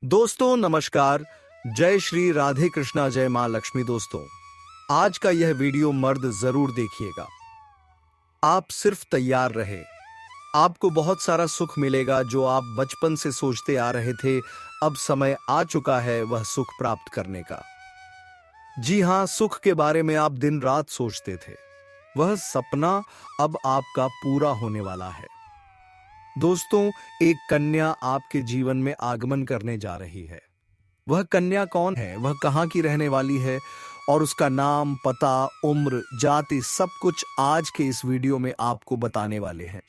दोस्तों नमस्कार। जय श्री राधे कृष्णा, जय मां लक्ष्मी। दोस्तों आज का यह वीडियो मर्द जरूर देखिएगा। आप सिर्फ तैयार रहे, आपको बहुत सारा सुख मिलेगा जो आप बचपन से सोचते आ रहे थे। अब समय आ चुका है वह सुख प्राप्त करने का। जी हां, सुख के बारे में आप दिन रात सोचते थे, वह सपना अब आपका पूरा होने वाला है। दोस्तों, एक कन्या आपके जीवन में आगमन करने जा रही है। वह कन्या कौन है, वह कहाँ की रहने वाली है और उसका नाम, पता, उम्र, जाति सब कुछ आज के इस वीडियो में आपको बताने वाले हैं।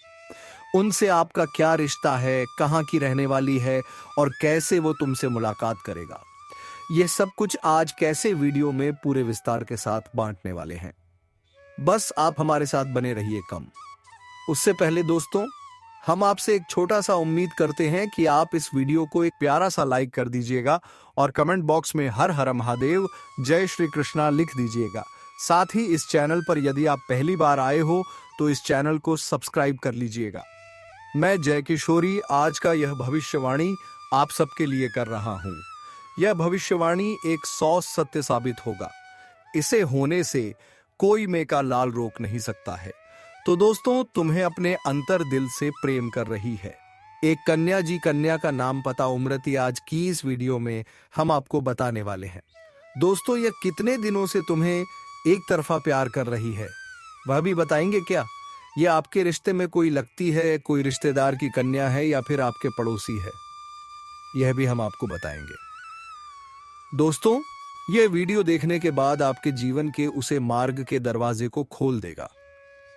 उनसे आपका क्या रिश्ता है, कहाँ की रहने वाली है और कैसे वो तुमसे मुलाकात करेगा, यह सब कुछ आज कैसे वीडियो में पूरे विस्तार के साथ बांटने वाले हैं। बस आप हमारे साथ बने रहिए। कम उससे पहले दोस्तों, हम आपसे एक छोटा सा उम्मीद करते हैं कि आप इस वीडियो को एक प्यारा सा लाइक कर दीजिएगा और कमेंट बॉक्स में हर हर महादेव, जय श्री कृष्णा लिख दीजिएगा। साथ ही इस चैनल पर यदि आप पहली बार आए हो तो इस चैनल को सब्सक्राइब कर लीजिएगा। मैं जय किशोरी आज का यह भविष्यवाणी आप सबके लिए कर रहा हूं। यह भविष्यवाणी एक 100 सत्य साबित होगा। इसे होने से कोई में का लाल रोक नहीं सकता है। तो दोस्तों, तुम्हें अपने अंतर दिल से प्रेम कर रही है एक कन्या। जी, कन्या का नाम, पता, उम्र आज की इस वीडियो में हम आपको बताने वाले हैं। दोस्तों, यह कितने दिनों से तुम्हें एक तरफा प्यार कर रही है वह भी बताएंगे क्या? यह आपके रिश्ते में कोई लगती है, कोई रिश्तेदार की कन्या है या फिर आपके पड़ोसी है, यह भी हम आपको बताएंगे। दोस्तों, यह वीडियो देखने के बाद आपके जीवन के उसे मार्ग के दरवाजे को खोल देगा।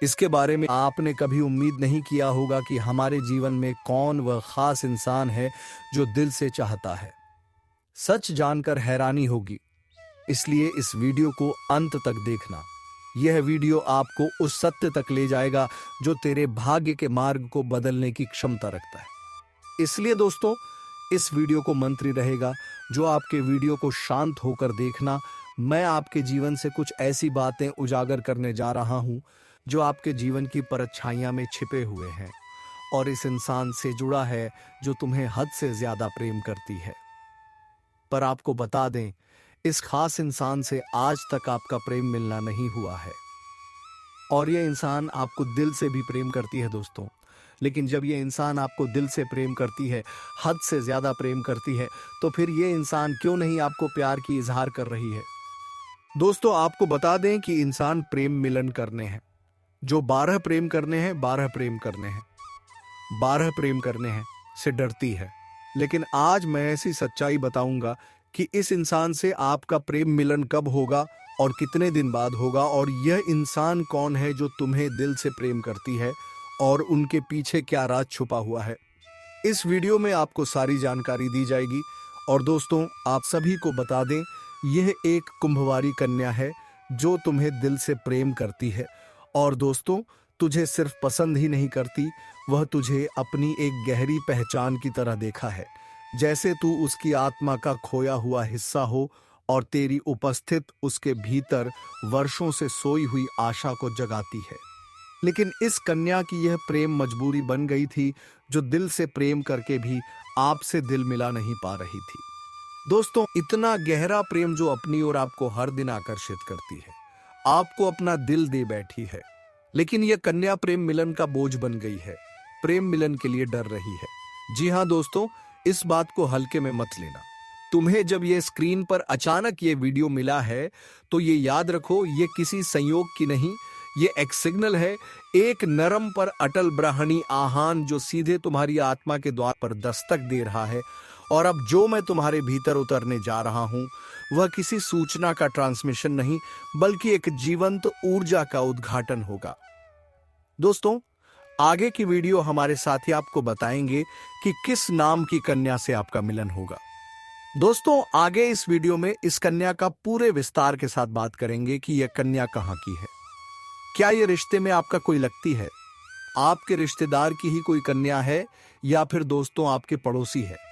इसके बारे में आपने कभी उम्मीद नहीं किया होगा कि हमारे जीवन में कौन वह खास इंसान है जो दिल से चाहता है। सच जानकर हैरानी होगी, इसलिए इस वीडियो को अंत तक देखना। यह वीडियो आपको उस सत्य तक ले जाएगा जो तेरे भाग्य के मार्ग को बदलने की क्षमता रखता है। इसलिए दोस्तों, इस वीडियो को मंत्री रहेगा जो आपके वीडियो को शांत होकर देखना। मैं आपके जीवन से कुछ ऐसी बातें उजागर करने जा रहा हूं जो आपके जीवन की परछाइयां में छिपे हुए हैं और इस इंसान से जुड़ा है जो तुम्हें हद से ज्यादा प्रेम करती है। पर आपको बता दें, इस खास इंसान से आज तक आपका प्रेम मिलना नहीं हुआ है और यह इंसान आपको दिल से भी प्रेम करती है दोस्तों। लेकिन जब यह इंसान आपको दिल से प्रेम करती है, हद से ज्यादा प्रेम करती है, तो फिर यह इंसान क्यों नहीं आपको प्यार की इजहार कर रही है? दोस्तों, आपको बता दें कि इंसान प्रेम मिलन करने हैं। जो 12 प्रेम करने हैं, 12 प्रेम करने हैं, 12 प्रेम करने हैं से डरती है। लेकिन आज मैं ऐसी सच्चाई बताऊंगा कि इस इंसान से आपका प्रेम मिलन कब होगा और कितने दिन बाद होगा और यह इंसान कौन है जो तुम्हें दिल से प्रेम करती है और उनके पीछे क्या राज छुपा हुआ है। इस वीडियो में आपको सारी जानकारी दी जाएगी। और दोस्तों, आप सभी को बता दें, यह एक कुंभवारी कन्या है जो तुम्हें दिल से प्रेम करती है। और दोस्तों, तुझे सिर्फ पसंद ही नहीं करती, वह तुझे अपनी एक गहरी पहचान की तरह देखा है, जैसे तू उसकी आत्मा का खोया हुआ हिस्सा हो और तेरी उपस्थित उसके भीतर वर्षों से सोई हुई आशा को जगाती है। लेकिन इस कन्या की यह प्रेम मजबूरी बन गई थी, जो दिल से प्रेम करके भी आपसे दिल मिला नहीं पा रही थी। दोस्तों, इतना गहरा प्रेम जो अपनी ओर आपको हर दिन आकर्षित करती है, आपको अपना दिल दे बैठी है, लेकिन यह कन्या प्रेम मिलन का बोझ बन गई है, प्रेम मिलन के लिए डर रही है। जी हां दोस्तों, इस बात को हल्के में मत लेना। तुम्हें जब यह स्क्रीन पर अचानक ये वीडियो मिला है तो ये याद रखो, ये किसी संयोग की नहीं, ये एक सिग्नल है, एक नरम पर अटल ब्राह्मणी आह्वान जो सीधे तुम्हारी आत्मा के द्वार पर दस्तक दे रहा है। और अब जो मैं तुम्हारे भीतर उतरने जा रहा हूं वह किसी सूचना का ट्रांसमिशन नहीं, बल्कि एक जीवंत ऊर्जा का उद्घाटन होगा। दोस्तों, आगे की वीडियो हमारे साथी आपको बताएंगे कि किस नाम की कन्या से आपका मिलन होगा। दोस्तों, आगे इस वीडियो में इस कन्या का पूरे विस्तार के साथ बात करेंगे कि यह कन्या कहां की है। क्या यह रिश्ते में आपका कोई लगती है, आपके रिश्तेदार की ही कोई कन्या है, या फिर दोस्तों आपके पड़ोसी है,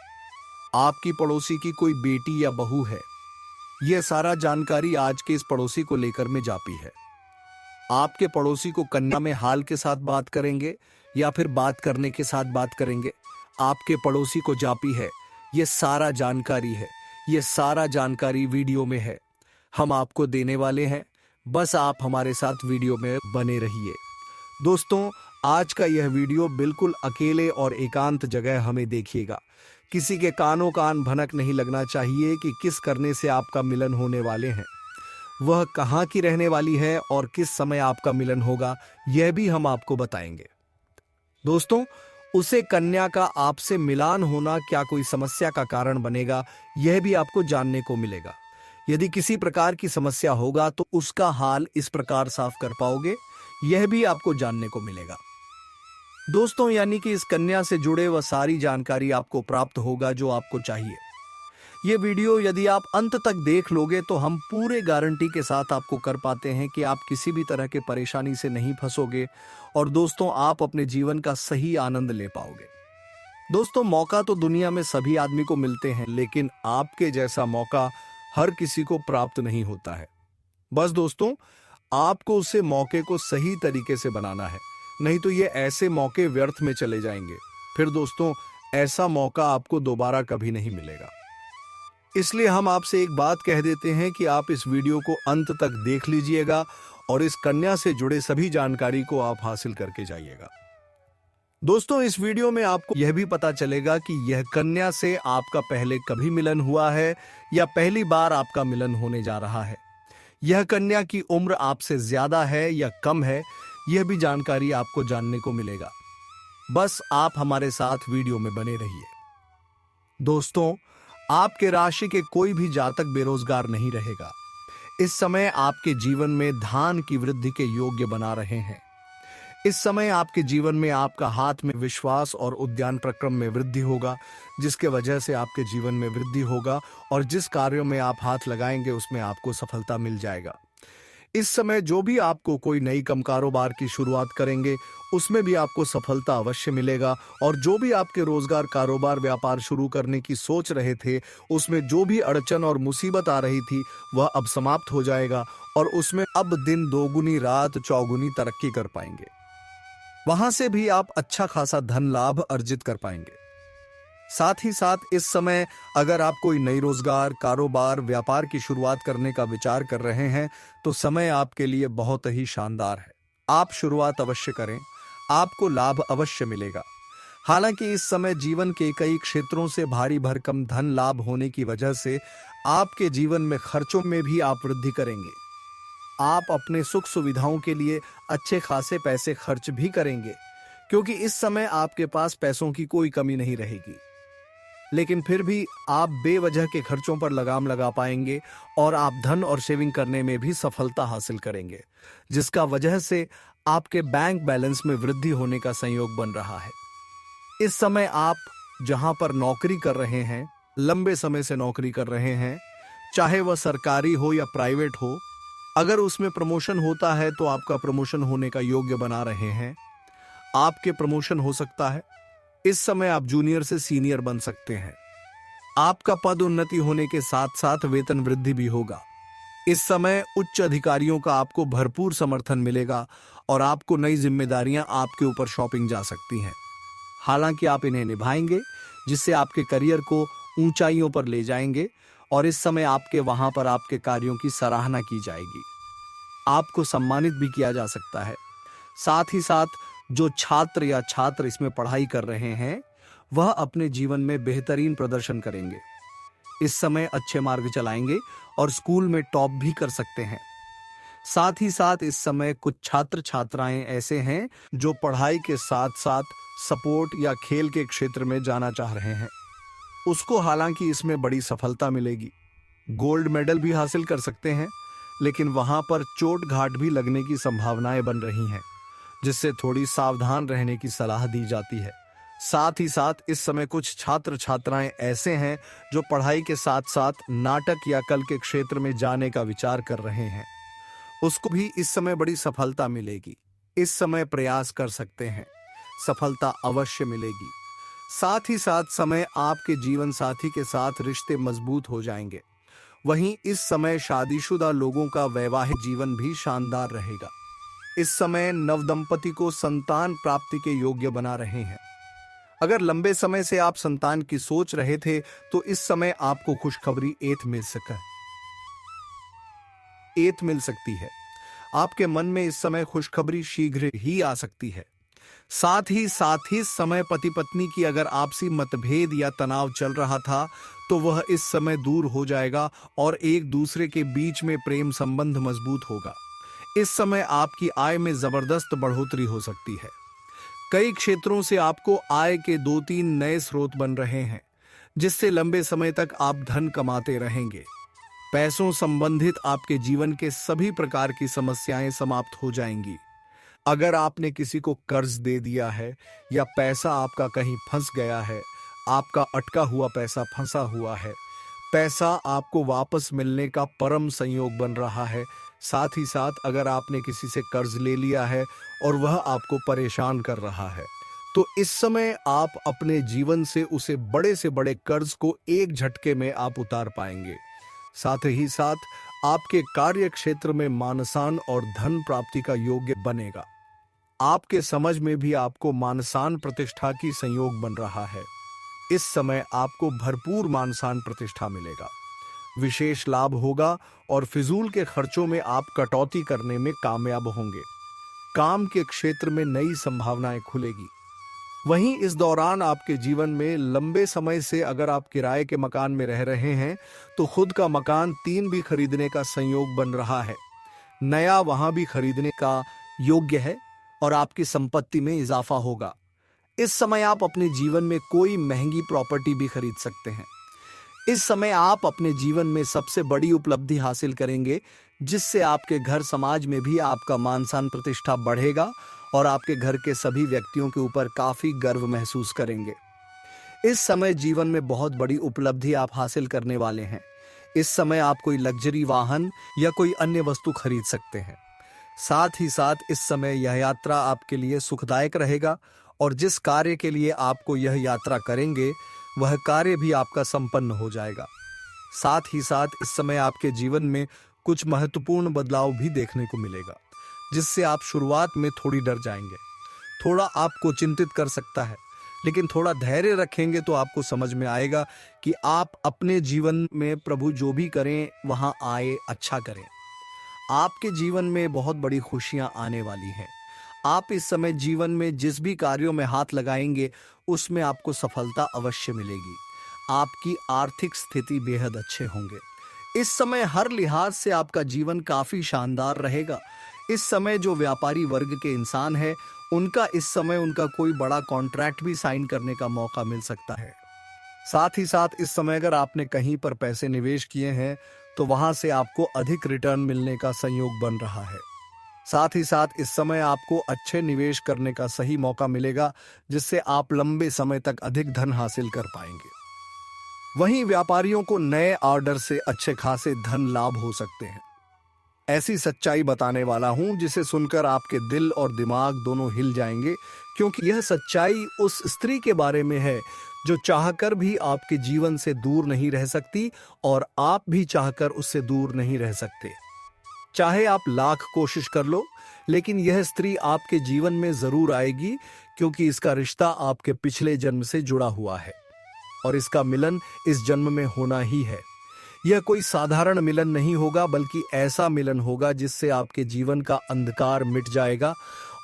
आपकी पड़ोसी की कोई बेटी या बहू है। यह सारा जानकारी आज के इस पड़ोसी को लेकर में जापी है। आपके पड़ोसी को कन्या में हाल के साथ बात करेंगे या फिर बात करने के साथ बात करेंगे। आपके पड़ोसी को जापी है ये सारा जानकारी है, ये सारा जानकारी वीडियो में है, हम आपको देने वाले हैं। बस आप हमारे साथ वीडियो में बने रहिए। दोस्तों, आज का यह वीडियो बिल्कुल अकेले और एकांत जगह हमें देखिएगा। किसी के कानों कान भनक नहीं लगना चाहिए कि किस करने से आपका मिलन होने वाले हैं, वह कहाँ की रहने वाली है और किस समय आपका मिलन होगा, यह भी हम आपको बताएंगे। दोस्तों, उसे कन्या का आपसे मिलान होना क्या कोई समस्या का कारण बनेगा, यह भी आपको जानने को मिलेगा। यदि किसी प्रकार की समस्या होगा तो उसका हाल इस प्रकार साफ कर पाओगे, यह भी आपको जानने को मिलेगा। दोस्तों, यानी कि इस कन्या से जुड़े वह सारी जानकारी आपको प्राप्त होगा जो आपको चाहिए। ये वीडियो यदि आप अंत तक देख लोगे तो हम पूरे गारंटी के साथ आपको कर पाते हैं कि आप किसी भी तरह के परेशानी से नहीं फंसोगे और दोस्तों, आप अपने जीवन का सही आनंद ले पाओगे। दोस्तों, मौका तो दुनिया में सभी आदमी को मिलते हैं, लेकिन आपके जैसा मौका हर किसी को प्राप्त नहीं होता है। बस दोस्तों, आपको उसे मौके को सही तरीके से बनाना है, नहीं तो ये ऐसे मौके व्यर्थ में चले जाएंगे। फिर दोस्तों, ऐसा मौका आपको दोबारा कभी नहीं मिलेगा। इसलिए हम आपसे एक बात कह देते हैं कि आप इस वीडियो को अंत तक देख लीजिएगा और इस कन्या से जुड़े सभी जानकारी को आप हासिल करके जाइएगा। दोस्तों, इस वीडियो में आपको यह भी पता चलेगा कि यह कन्या से आपका पहले कभी मिलन हुआ है या पहली बार आपका मिलन होने जा रहा है। यह कन्या की उम्र आपसे ज्यादा है या कम है, यह भी जानकारी आपको जानने को मिलेगा। बस आप हमारे साथ वीडियो में बने रहिए। दोस्तों, आपके राशि के कोई भी जातक बेरोजगार नहीं रहेगा। इस समय आपके जीवन में धान की वृद्धि के योग्य बना रहे हैं। इस समय आपके जीवन में आपका हाथ में विश्वास और उद्यान प्रक्रम में वृद्धि होगा, जिसके वजह से आपके जीवन में वृद्धि होगा और जिस कार्यों में आप हाथ लगाएंगे उसमें आपको सफलता मिल जाएगा। इस समय जो भी आपको कोई नई कम कारोबार की शुरुआत करेंगे उसमें भी आपको सफलता अवश्य मिलेगा और जो भी आपके रोजगार कारोबार व्यापार शुरू करने की सोच रहे थे उसमें जो भी अड़चन और मुसीबत आ रही थी वह अब समाप्त हो जाएगा और उसमें अब दिन दोगुनी रात चौगुनी तरक्की कर पाएंगे। वहां से भी आप अच्छा खासा धन लाभ अर्जित कर पाएंगे। साथ ही साथ इस समय अगर आप कोई नई रोजगार कारोबार व्यापार की शुरुआत करने का विचार कर रहे हैं तो समय आपके लिए बहुत ही शानदार है। आप शुरुआत अवश्य करें, आपको लाभ अवश्य मिलेगा। हालांकि इस समय जीवन के कई क्षेत्रों से भारी भरकम धन लाभ होने की वजह से आपके जीवन में खर्चों में भी आप वृद्धि करेंगे। आप अपने सुख सुविधाओं के लिए अच्छे खासे पैसे खर्च भी करेंगे, क्योंकि इस समय आपके पास पैसों की कोई कमी नहीं रहेगी। लेकिन फिर भी आप बेवजह के खर्चों पर लगाम लगा पाएंगे और आप धन और सेविंग करने में भी सफलता हासिल करेंगे, जिसका वजह से आपके बैंक बैलेंस में वृद्धि होने का संयोग बन रहा है। इस समय आप जहां पर नौकरी कर रहे हैं, लंबे समय से नौकरी कर रहे हैं, चाहे वह सरकारी हो या प्राइवेट हो, अगर उसमें प्रमोशन होता है तो आपका प्रमोशन होने का योग्य बना रहे हैं। आपके प्रमोशन हो सकता है। इस समय आप जूनियर से सीनियर बन सकते हैं। आपका पद उन्नति होने के साथ साथ वेतन वृद्धि भी होगा। इस समय उच्च अधिकारियों का आपको भरपूर समर्थन मिलेगा और आपको नई जिम्मेदारियां आपके ऊपर सौंपी जा सकती हैं। हालांकि आप इन्हें निभाएंगे, जिससे आपके करियर को ऊंचाइयों पर ले जाएंगे और इस समय आपके वहां पर आपके कार्यों की सराहना की जाएगी। आपको सम्मानित भी किया जा सकता है। साथ ही साथ जो छात्र या छात्र इसमें पढ़ाई कर रहे हैं वह अपने जीवन में बेहतरीन प्रदर्शन करेंगे। इस समय अच्छे मार्ग चलाएंगे और स्कूल में टॉप भी कर सकते हैं। साथ ही साथ इस समय कुछ छात्र छात्राएं ऐसे हैं जो पढ़ाई के साथ साथ सपोर्ट या खेल के क्षेत्र में जाना चाह रहे हैं। उसको हालांकि इसमें बड़ी सफलता मिलेगी, गोल्ड मेडल भी हासिल कर सकते हैं, लेकिन वहां पर चोट घाट भी लगने की संभावनाएं बन रही हैं, जिससे थोड़ी सावधान रहने की सलाह दी जाती है। साथ ही साथ इस समय कुछ छात्र छात्राएं ऐसे हैं जो पढ़ाई के साथ साथ नाटक या कला के क्षेत्र में जाने का विचार कर रहे हैं। उसको भी इस समय बड़ी सफलता मिलेगी। इस समय प्रयास कर सकते हैं, सफलता अवश्य मिलेगी। साथ ही साथ समय आपके जीवन साथी के साथ रिश्ते मजबूत हो जाएंगे। वहीं इस समय शादीशुदा लोगों का वैवाहिक जीवन भी शानदार रहेगा। इस समय नवदंपति को संतान प्राप्ति के योग्य बना रहे हैं। अगर लंबे समय से आप संतान की सोच रहे थे तो इस समय आपको खुशखबरी एत मिल सकती है। आपके मन में इस समय खुशखबरी शीघ्र ही आ सकती है। साथ ही इस समय पति पत्नी की अगर आपसी मतभेद या तनाव चल रहा था तो वह इस समय दूर हो जाएगा और एक दूसरे के बीच में प्रेम संबंध मजबूत होगा। इस समय आपकी आय में जबरदस्त बढ़ोतरी हो सकती है। कई क्षेत्रों से आपको आय के 2-3 नए स्रोत बन रहे हैं, जिससे लंबे समय तक आप धन कमाते रहेंगे। पैसों संबंधित आपके जीवन के सभी प्रकार की समस्याएं समाप्त हो जाएंगी। अगर आपने किसी को कर्ज दे दिया है या पैसा आपका कहीं फंस गया है, आपका अटका हुआ पैसा फंसा हुआ है, पैसा आपको वापस मिलने का परम संयोग बन रहा है। साथ ही साथ अगर आपने किसी से कर्ज ले लिया है और वह आपको परेशान कर रहा है, तो इस समय आप अपने जीवन से बड़े कर्ज को एक झटके में आप उतार पाएंगे। साथ ही साथ आपके कार्य क्षेत्र में मानसान और धन प्राप्ति का योग्य बनेगा। आपके समझ में भी आपको मानसान प्रतिष्ठा की संयोग बन रहा है। इस समय आपको भरपूर मानसान प्रतिष्ठा मिलेगा, विशेष लाभ होगा और फिजूल के खर्चों में आप कटौती करने में कामयाब होंगे। काम के क्षेत्र में नई संभावनाएं खुलेगी। वहीं इस दौरान आपके जीवन में लंबे समय से अगर आप किराए के मकान में रह रहे हैं तो खुद का मकान 3 भी खरीदने का संयोग बन रहा है। नया वहां भी खरीदने का योग्य है और आपकी संपत्ति में इजाफा होगा। इस समय आप अपने जीवन में कोई महंगी प्रॉपर्टी भी खरीद सकते हैं। इस समय आप अपने जीवन में सबसे बड़ी उपलब्धि हासिल करेंगे, जिससे आपके घर समाज में भी आपका मान सम्मान प्रतिष्ठा बढ़ेगा और आपके घर के सभी व्यक्तियों के ऊपर काफी गर्व महसूस करेंगे। इस समय जीवन में बहुत बड़ी उपलब्धि आप हासिल करने वाले हैं। इस समय आप कोई लग्जरी वाहन या कोई अन्य वस्तु खरीद सकते हैं। साथ ही साथ इस समय यह यात्रा आपके लिए सुखदायक रहेगा और जिस कार्य के लिए आपको यह यात्रा करेंगे वह कार्य भी आपका संपन्न हो जाएगा। साथ ही साथ इस समय आपके जीवन में कुछ महत्वपूर्ण बदलाव भी देखने को मिलेगा, जिससे आप शुरुआत में थोड़ी डर जाएंगे, थोड़ा आपको चिंतित कर सकता है, लेकिन थोड़ा धैर्य रखेंगे तो आपको समझ में आएगा कि आप अपने जीवन में प्रभु जो भी करें वहां आए अच्छा करें। आपके जीवन में बहुत बड़ी खुशियां आने वाली हैं। आप इस समय जीवन में जिस भी कार्यों में हाथ लगाएंगे उसमें आपको सफलता अवश्य मिलेगी। आपकी आर्थिक स्थिति बेहद अच्छे होंगे। इस समय हर लिहाज से आपका जीवन काफी शानदार रहेगा। इस समय जो व्यापारी वर्ग के इंसान हैं, उनका इस समय उनका कोई बड़ा कॉन्ट्रैक्ट भी साइन करने का मौका मिल सकता है। साथ ही साथ इस समय अगर आपने कहीं पर पैसे निवेश किए हैं तो वहां से आपको अधिक रिटर्न मिलने का संयोग बन रहा है। साथ ही साथ इस समय आपको अच्छे निवेश करने का सही मौका मिलेगा, जिससे आप लंबे समय तक अधिक धन हासिल कर पाएंगे। वहीं व्यापारियों को नए ऑर्डर से अच्छे खासे धन लाभ हो सकते हैं। ऐसी सच्चाई बताने वाला हूं जिसे सुनकर आपके दिल और दिमाग दोनों हिल जाएंगे, क्योंकि यह सच्चाई उस स्त्री के बारे में है जो चाहकर भी आपके जीवन से दूर नहीं रह सकती और आप भी चाहकर उससे दूर नहीं रह सकते। चाहे आप लाख कोशिश कर लो, लेकिन यह स्त्री आपके जीवन में जरूर आएगी, क्योंकि इसका रिश्ता आपके पिछले जन्म से जुड़ा हुआ है और इसका मिलन इस जन्म में होना ही है। यह कोई साधारण मिलन नहीं होगा, बल्कि ऐसा मिलन होगा जिससे आपके जीवन का अंधकार मिट जाएगा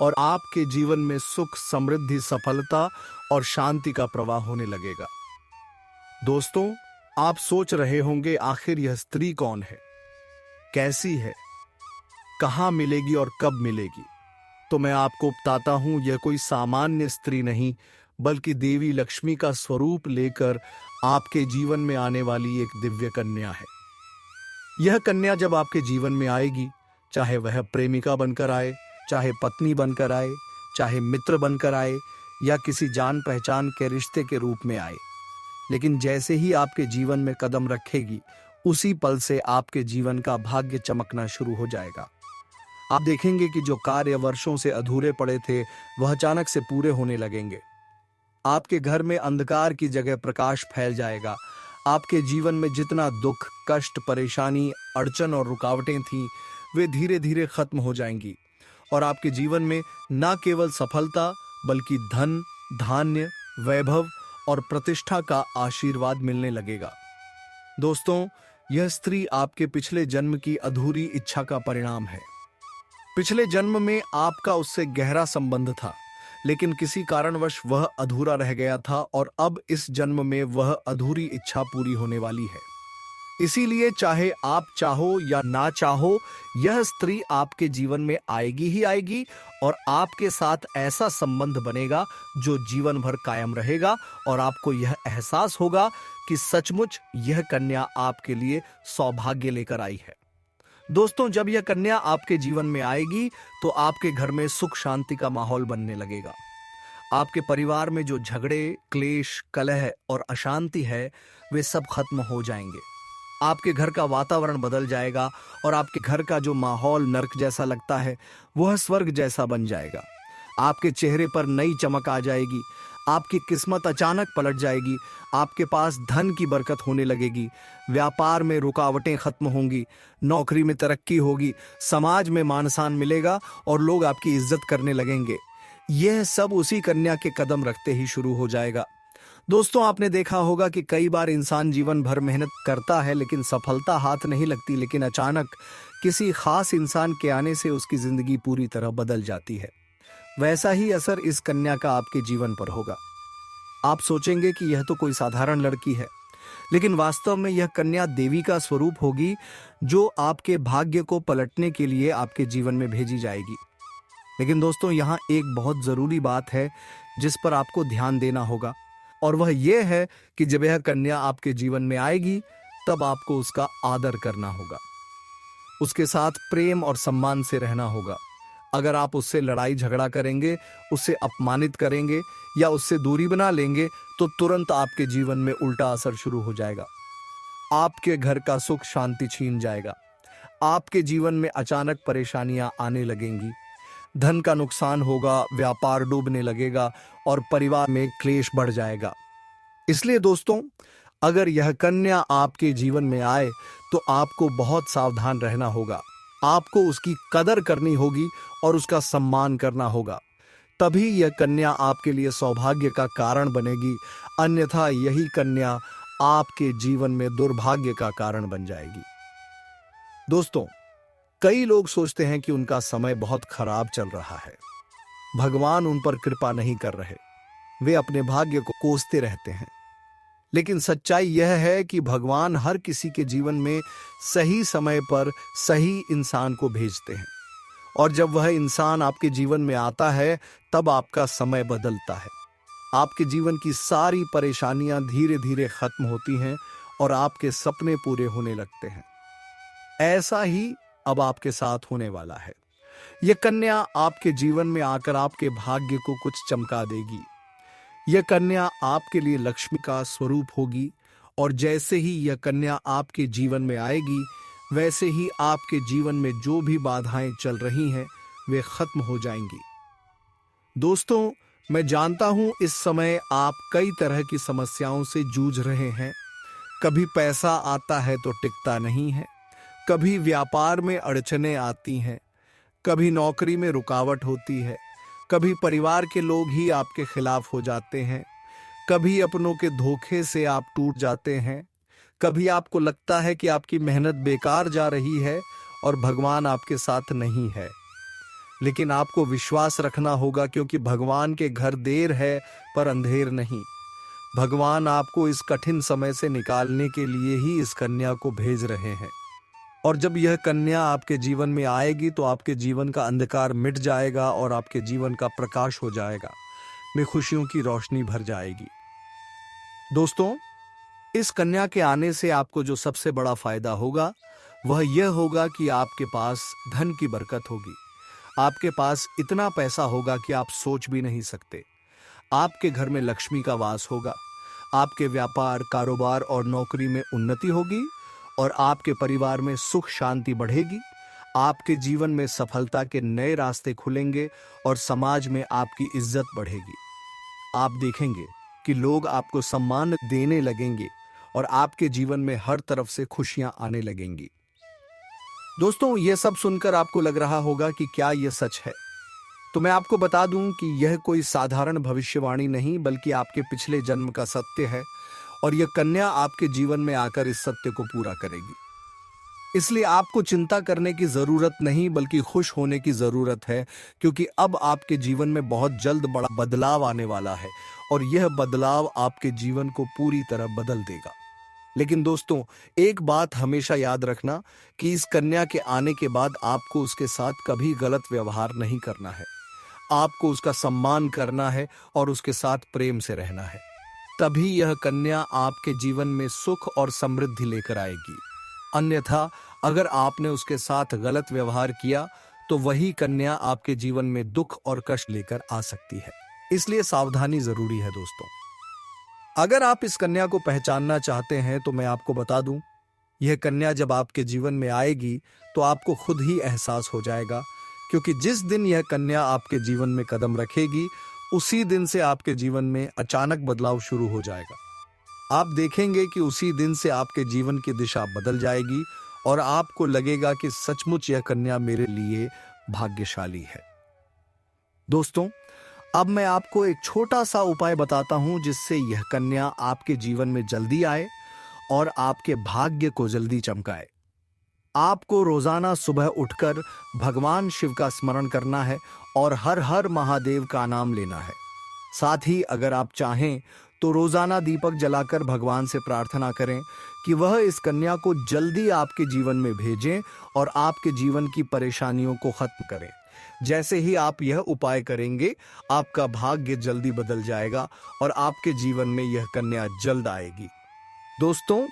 और आपके जीवन में सुख, समृद्धि, सफलता और शांति का प्रवाह होने लगेगा। दोस्तों, आप सोच रहे होंगे आखिर यह स्त्री कौन है, कैसी है, कहां मिलेगी और कब मिलेगी? तो मैं आपको बताता हूं, यह कोई सामान्य स्त्री नहीं, बल्कि देवी लक्ष्मी का स्वरूप लेकर आपके जीवन में आने वाली एक दिव्य कन्या है। यह कन्या जब आपके जीवन में आएगी, चाहे वह प्रेमिका बनकर आए, चाहे पत्नी बनकर आए, चाहे मित्र बनकर आए या किसी जान पहचान के रिश्ते के रूप में आए, लेकिन जैसे ही आपके जीवन में कदम रखेगी, उसी पल से आपके जीवन का भाग्य चमकना शुरू हो जाएगा। आप देखेंगे कि जो कार्य वर्षों से अधूरे पड़े थे वह अचानक से पूरे होने लगेंगे। आपके घर में अंधकार की जगह प्रकाश फैल जाएगा। आपके जीवन में जितना दुख, कष्ट, परेशानी, अड़चन और रुकावटें थीं, वे धीरे धीरे खत्म हो जाएंगी और आपके जीवन में न केवल सफलता बल्कि धन, धान्य, वैभव और प्रतिष्ठा का आशीर्वाद मिलने लगेगा। दोस्तों, यह स्त्री आपके पिछले जन्म की अधूरी इच्छा का परिणाम है। पिछले जन्म में आपका उससे गहरा संबंध था, लेकिन किसी कारणवश वह अधूरा रह गया था और अब इस जन्म में वह अधूरी इच्छा पूरी होने वाली है। इसीलिए चाहे आप चाहो या ना चाहो, यह स्त्री आपके जीवन में आएगी ही आएगी और आपके साथ ऐसा संबंध बनेगा जो जीवन भर कायम रहेगा और आपको यह एहसास होगा कि सचमुच यह कन्या आपके लिए सौभाग्य लेकर आई है। दोस्तों, जब यह कन्या आपके जीवन में आएगी तो आपके घर में सुख शांति का माहौल बनने लगेगा। आपके परिवार में जो झगड़े, क्लेश, कलह और अशांति है, वे सब खत्म हो जाएंगे। आपके घर का वातावरण बदल जाएगा और आपके घर का जो माहौल नर्क जैसा लगता है, वह स्वर्ग जैसा बन जाएगा। आपके चेहरे पर नई चमक आ जाएगी, आपकी किस्मत अचानक पलट जाएगी, आपके पास धन की बरकत होने लगेगी, व्यापार में रुकावटें खत्म होंगी, नौकरी में तरक्की होगी, समाज में मान सम्मान मिलेगा और लोग आपकी इज्जत करने लगेंगे। यह सब उसी कन्या के कदम रखते ही शुरू हो जाएगा। दोस्तों, आपने देखा होगा कि कई बार इंसान जीवन भर मेहनत करता है लेकिन सफलता हाथ नहीं लगती, लेकिन अचानक किसी खास इंसान के आने से उसकी जिंदगी पूरी तरह बदल जाती है। वैसा ही असर इस कन्या का आपके जीवन पर होगा। आप सोचेंगे कि यह तो कोई साधारण लड़की है, लेकिन वास्तव में यह कन्या देवी का स्वरूप होगी जो आपके भाग्य को पलटने के लिए आपके जीवन में भेजी जाएगी। लेकिन दोस्तों, यहाँ एक बहुत जरूरी बात है जिस पर आपको ध्यान देना होगा, और वह यह है कि जब यह कन्या आपके जीवन में आएगी तब आपको उसका आदर करना होगा, उसके साथ प्रेम और सम्मान से रहना होगा। अगर आप उससे लड़ाई झगड़ा करेंगे, उससे अपमानित करेंगे या उससे दूरी बना लेंगे तो तुरंत आपके जीवन में उल्टा असर शुरू हो जाएगा। आपके घर का सुख शांति छीन जाएगा, आपके जीवन में अचानक परेशानियां आने लगेंगी, धन का नुकसान होगा, व्यापार डूबने लगेगा और परिवार में क्लेश बढ़ जाएगा। इसलिए दोस्तों, अगर यह कन्या आपके जीवन में आए तो आपको बहुत सावधान रहना होगा। आपको उसकी कदर करनी होगी और उसका सम्मान करना होगा, तभी यह कन्या आपके लिए सौभाग्य का कारण बनेगी। अन्यथा यही कन्या आपके जीवन में दुर्भाग्य का कारण बन जाएगी। दोस्तों, कई लोग सोचते हैं कि उनका समय बहुत खराब चल रहा है, भगवान उन पर कृपा नहीं कर रहे, वे अपने भाग्य को कोसते रहते हैं। लेकिन सच्चाई यह है कि भगवान हर किसी के जीवन में सही समय पर सही इंसान को भेजते हैं, और जब वह इंसान आपके जीवन में आता है तब आपका समय बदलता है। आपके जीवन की सारी परेशानियां धीरे धीरे खत्म होती हैं और आपके सपने पूरे होने लगते हैं। ऐसा ही अब आपके साथ होने वाला है। यह कन्या आपके जीवन में आकर आपके भाग्य को कुछ चमका देगी। यह कन्या आपके लिए लक्ष्मी का स्वरूप होगी, और जैसे ही यह कन्या आपके जीवन में आएगी, वैसे ही आपके जीवन में जो भी बाधाएं चल रही हैं, वे खत्म हो जाएंगी। दोस्तों, मैं जानता हूं इस समय आप कई तरह की समस्याओं से जूझ रहे हैं। कभी पैसा आता है तो टिकता नहीं है, कभी व्यापार में अड़चनें आती हैं, कभी नौकरी में रुकावट होती है, कभी परिवार के लोग ही आपके खिलाफ हो जाते हैं, कभी अपनों के धोखे से आप टूट जाते हैं, कभी आपको लगता है कि आपकी मेहनत बेकार जा रही है और भगवान आपके साथ नहीं है। लेकिन आपको विश्वास रखना होगा, क्योंकि भगवान के घर देर है पर अंधेर नहीं। भगवान आपको इस कठिन समय से निकालने के लिए ही इस कन्या को भेज रहे हैं, और जब यह कन्या आपके जीवन में आएगी तो आपके जीवन का अंधकार मिट जाएगा और आपके जीवन का प्रकाश हो जाएगा, में खुशियों की रोशनी भर जाएगी। दोस्तों, इस कन्या के आने से आपको जो सबसे बड़ा फायदा होगा वह यह होगा कि आपके पास धन की बरकत होगी। आपके पास इतना पैसा होगा कि आप सोच भी नहीं सकते। आपके घर में लक्ष्मी का वास होगा, आपके व्यापार, कारोबार और नौकरी में उन्नति होगी और आपके परिवार में सुख शांति बढ़ेगी। आपके जीवन में सफलता के नए रास्ते खुलेंगे और समाज में आपकी इज्जत बढ़ेगी। आप देखेंगे कि लोग आपको सम्मान देने लगेंगे और आपके जीवन में हर तरफ से खुशियां आने लगेंगी। दोस्तों, यह सब सुनकर आपको लग रहा होगा कि क्या यह सच है? तो मैं आपको बता दूं कि यह कोई साधारण भविष्यवाणी नहीं बल्कि आपके पिछले जन्म का सत्य है, और यह कन्या आपके जीवन में आकर इस सत्य को पूरा करेगी। इसलिए आपको चिंता करने की जरूरत नहीं बल्कि खुश होने की जरूरत है, क्योंकि अब आपके जीवन में बहुत जल्द बड़ा बदलाव आने वाला है और यह बदलाव आपके जीवन को पूरी तरह बदल देगा। लेकिन दोस्तों, एक बात हमेशा याद रखना कि इस कन्या के आने के बाद आपको उसके साथ कभी गलत व्यवहार नहीं करना है। आपको उसका सम्मान करना है और उसके साथ प्रेम से रहना है। तभी यह कन्या आपके जीवन में सुख और समृद्धि लेकर आएगी। अन्यथा अगर आपने उसके साथ गलत व्यवहार किया तो वही कन्या आपके जीवन में दुख और कष्ट लेकर आ सकती है। इसलिए सावधानी जरूरी है दोस्तों। अगर आप इस कन्या को पहचानना चाहते हैं तो मैं आपको बता दूं, यह कन्या जब आपके जीवन में आएगी तो आपको खुद ही एहसास हो जाएगा, क्योंकि जिस दिन यह कन्या आपके जीवन में कदम रखेगी उसी दिन से आपके जीवन में अचानक बदलाव शुरू हो जाएगा। आप देखेंगे कि उसी दिन से आपके जीवन की दिशा बदल जाएगी और आपको लगेगा कि सचमुच यह कन्या मेरे लिए भाग्यशाली है। दोस्तों, अब मैं आपको एक छोटा सा उपाय बताता हूं जिससे यह कन्या आपके जीवन में जल्दी आए और आपके भाग्य को जल्दी चमकाए। आपको रोजाना सुबह उठकर भगवान शिव का स्मरण करना है और हर हर महादेव का नाम लेना है। साथ ही अगर आप चाहें तो रोजाना दीपक जलाकर भगवान से प्रार्थना करें कि वह इस कन्या को जल्दी आपके जीवन में भेजें और आपके जीवन की परेशानियों को खत्म करें। जैसे ही आप यह उपाय करेंगे, आपका भाग्य जल्दी बदल जाएगा और आपके जीवन में यह कन्या जल्द आएगी। दोस्तों,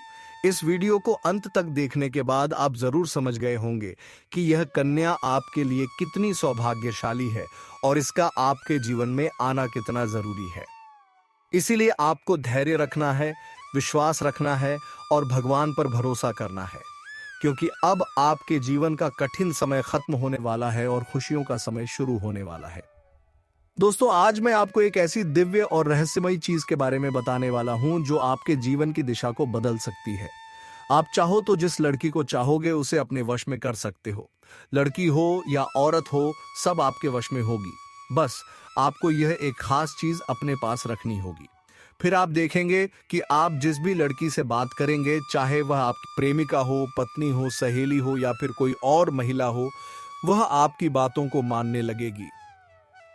इस वीडियो को अंत तक देखने के बाद आप जरूर समझ गए होंगे कि यह कन्या आपके लिए कितनी सौभाग्यशाली है और इसका आपके जीवन में आना कितना जरूरी है। इसीलिए आपको धैर्य रखना है, विश्वास रखना है और भगवान पर भरोसा करना है, क्योंकि अब आपके जीवन का कठिन समय खत्म होने वाला है और खुशियों का समय शुरू होने वाला है। दोस्तों, आज मैं आपको एक ऐसी दिव्य और रहस्यमयी चीज के बारे में बताने वाला हूं जो आपके जीवन की दिशा को बदल सकती है। आप चाहो तो जिस लड़की को चाहोगे उसे अपने वश में कर सकते हो। लड़की हो या औरत हो, सब आपके वश में होगी। बस आपको यह एक खास चीज अपने पास रखनी होगी। फिर आप देखेंगे कि आप जिस भी लड़की से बात करेंगे, चाहे वह आपकी प्रेमिका हो, पत्नी हो, सहेली हो या फिर कोई और महिला हो, वह आपकी बातों को मानने लगेगी।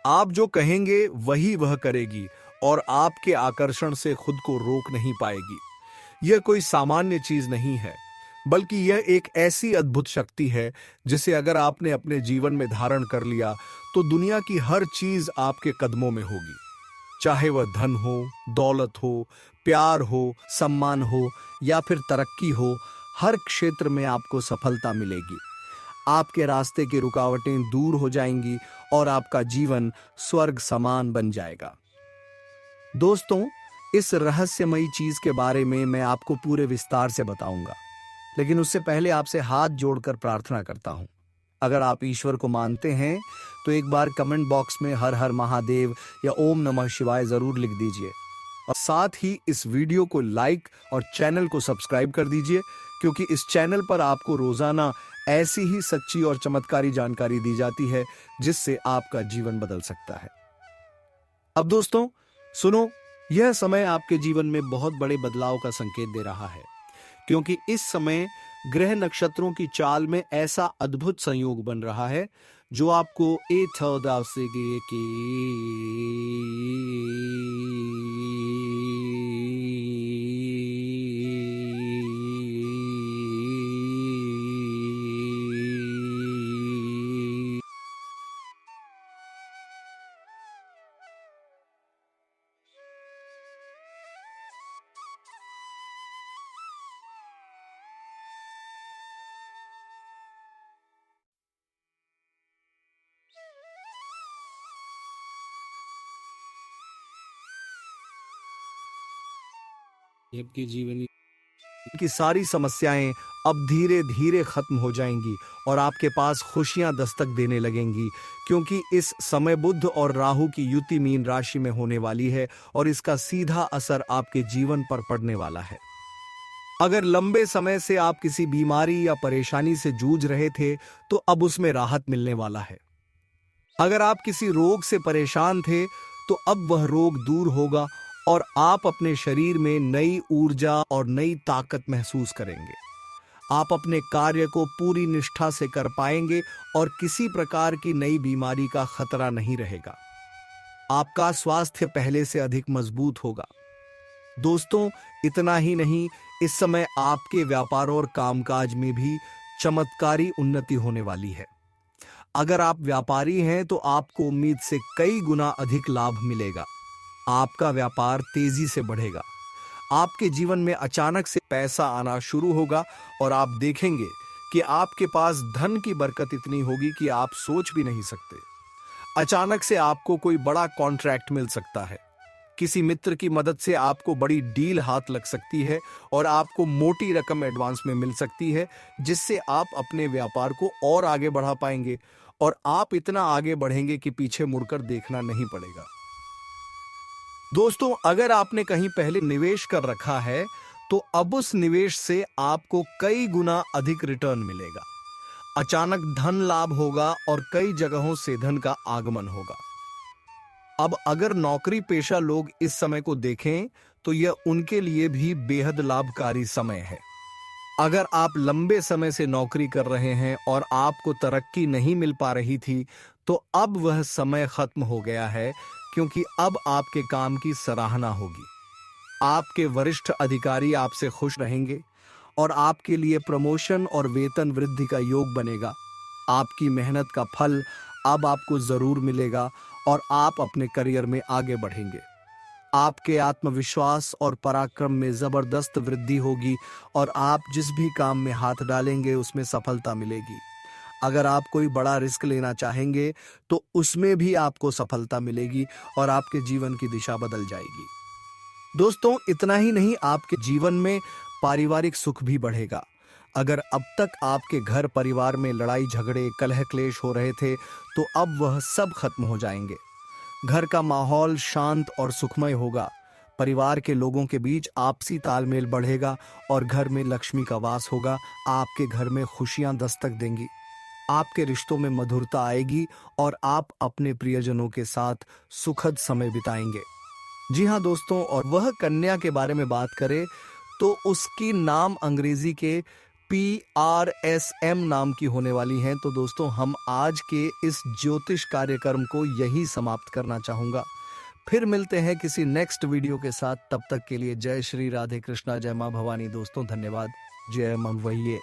आप जो कहेंगे वही वह करेगी और आपके आकर्षण से खुद को रोक नहीं पाएगी। यह कोई सामान्य चीज नहीं है, बल्कि यह एक ऐसी अद्भुत शक्ति है जिसे अगर आपने अपने जीवन में धारण कर लिया तो दुनिया की हर चीज आपके कदमों में होगी। चाहे वह धन हो, दौलत हो, प्यार हो, सम्मान हो या फिर तरक्की हो, हर क्षेत्र में आपको सफलता मिलेगी। आपके रास्ते की रुकावटें दूर हो जाएंगी और आपका जीवन स्वर्ग समान बन जाएगा। दोस्तों, इस रहस्यमयी चीज के बारे में मैं आपको पूरे विस्तार से बताऊंगा, लेकिन उससे पहले आपसे हाथ जोड़कर प्रार्थना करता हूं। अगर आप ईश्वर को मानते हैं तो एक बार कमेंट बॉक्स में हर हर महादेव या ओम नमः शिवाय जरूर लिख दीजिए और साथ ही इस वीडियो को लाइक और चैनल को सब्सक्राइब कर दीजिए, क्योंकि इस चैनल पर आपको रोजाना ऐसी ही सच्ची और चमत्कारी जानकारी दी जाती है जिससे आपका जीवन बदल सकता है। अब दोस्तों सुनो, यह समय आपके जीवन में बहुत बड़े बदलाव का संकेत दे रहा है, क्योंकि इस समय ग्रह नक्षत्रों की चाल में ऐसा अद्भुत संयोग बन रहा है जो आपको आपके जीवन की सारी समस्याएं अब धीरे धीरे खत्म हो जाएंगी और आपके पास खुशियां दस्तक देने लगेंगी, क्योंकि इस समय बुध और राहु की युति मीन राशि में होने वाली है और इसका सीधा असर आपके जीवन पर पड़ने वाला है। अगर लंबे समय से आप किसी बीमारी या परेशानी से जूझ रहे थे तो अब उसमें राहत मिलने वाला है। अगर आप किसी रोग से परेशान थे तो अब वह रोग दूर होगा और आप अपने शरीर में नई ऊर्जा और नई ताकत महसूस करेंगे। आप अपने कार्य को पूरी निष्ठा से कर पाएंगे और किसी प्रकार की नई बीमारी का खतरा नहीं रहेगा। आपका स्वास्थ्य पहले से अधिक मजबूत होगा। दोस्तों, इतना ही नहीं, इस समय आपके व्यापार और कामकाज में भी चमत्कारी उन्नति होने वाली है। अगर आप व्यापारी हैं तो आपको उम्मीद से कई गुना अधिक लाभ मिलेगा। आपका व्यापार तेजी से बढ़ेगा। आपके जीवन में अचानक से पैसा आना शुरू होगा और आप देखेंगे कि आपके पास धन की बरकत इतनी होगी कि आप सोच भी नहीं सकते। अचानक से आपको कोई बड़ा कॉन्ट्रैक्ट मिल सकता है। किसी मित्र की मदद से आपको बड़ी डील हाथ लग सकती है और आपको मोटी रकम एडवांस में मिल सकती है, जिससे आप अपने व्यापार को और आगे बढ़ा पाएंगे और आप इतना आगे बढ़ेंगे कि पीछे मुड़कर देखना नहीं पड़ेगा। दोस्तों, अगर आपने कहीं पहले निवेश कर रखा है तो अब उस निवेश से आपको कई गुना अधिक रिटर्न मिलेगा। अचानक धन लाभ होगा और कई जगहों से धन का आगमन होगा। अब अगर नौकरी पेशा लोग इस समय को देखें तो यह उनके लिए भी बेहद लाभकारी समय है। अगर आप लंबे समय से नौकरी कर रहे हैं और आपको तरक्की नहीं मिल पा रही थी तो अब वह समय खत्म हो गया है, क्योंकि अब आपके काम की सराहना होगी। आपके वरिष्ठ अधिकारी आपसे खुश रहेंगे और आपके लिए प्रमोशन और वेतन वृद्धि का योग बनेगा। आपकी मेहनत का फल अब आपको जरूर मिलेगा और आप अपने करियर में आगे बढ़ेंगे। आपके आत्मविश्वास और पराक्रम में जबरदस्त वृद्धि होगी और आप जिस भी काम में हाथ डालेंगे उसमें सफलता मिलेगी। अगर आप कोई बड़ा रिस्क लेना चाहेंगे तो उसमें भी आपको सफलता मिलेगी और आपके जीवन की दिशा बदल जाएगी। दोस्तों, इतना ही नहीं, आपके जीवन में पारिवारिक सुख भी बढ़ेगा। अगर अब तक आपके घर परिवार में लड़ाई झगड़े कलह क्लेश हो रहे थे तो अब वह सब खत्म हो जाएंगे। घर का माहौल शांत और सुखमय होगा। परिवार के लोगों के बीच आपसी तालमेल बढ़ेगा और घर में लक्ष्मी का वास होगा। आपके घर में खुशियां दस्तक देंगी। आपके रिश्तों में मधुरता आएगी और आप अपने प्रियजनों के साथ सुखद समय बिताएंगे। जी हाँ दोस्तों, और वह कन्या के बारे में बात करें तो उसकी नाम अंग्रेजी के PRSM नाम की होने वाली हैं। तो दोस्तों, हम आज के इस ज्योतिष कार्यक्रम को यही समाप्त करना चाहूंगा। फिर मिलते हैं किसी नेक्स्ट वीडियो के साथ। तब तक के लिए जय श्री राधे कृष्णा, जय मां भवानी। दोस्तों, धन्यवाद। जय मां वहिए।